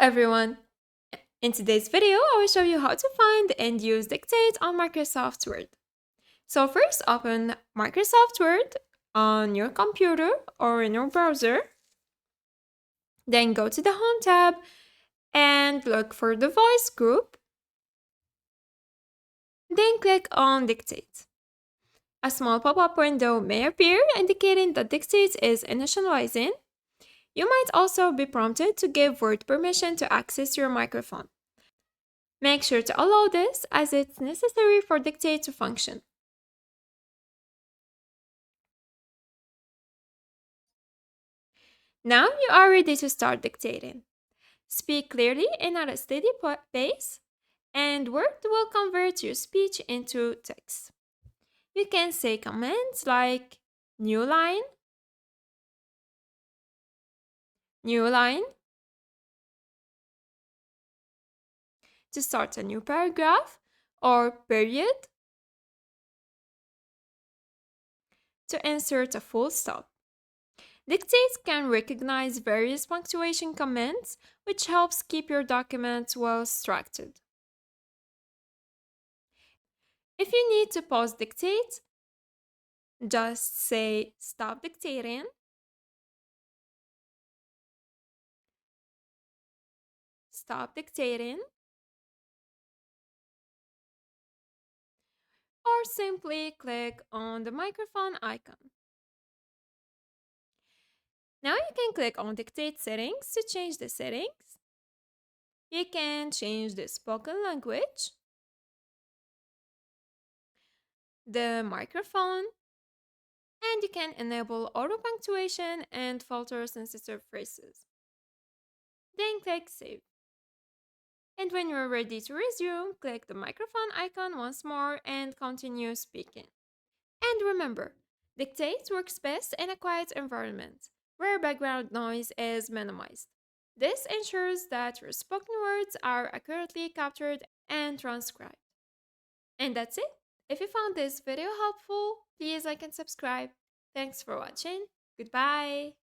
everyone! In today's video, I will show you how to find and use Dictate on Microsoft Word. So first, open Microsoft Word on your computer or in your browser. Then go to the Home tab and look for the Voice group. Then click on Dictate. A small pop-up window may appear indicating that Dictate is initializing. You might also be prompted to give Word permission to access your microphone. Make sure to allow this as it's necessary for Dictate to function. Now you are ready to start dictating. Speak clearly and at a steady pace, and Word will convert your speech into text. You can say commands like new line, new line, to start a new paragraph, or period, to insert a full stop. Dictate can recognize various punctuation commands, which helps keep your document well structured. If you need to pause Dictate, just say stop dictating, stop dictating, or simply click on the microphone icon. Now you can click on Dictate Settings to change the settings. You can change the spoken language, the microphone, and you can enable auto punctuation and filter sensitive phrases. Then click Save. And when you're ready to resume, click the microphone icon once more and continue speaking. And remember, Dictate works best in a quiet environment where background noise is minimized. This ensures that your spoken words are accurately captured and transcribed. And that's it. If you found this video helpful, please like and subscribe. Thanks for watching. Goodbye.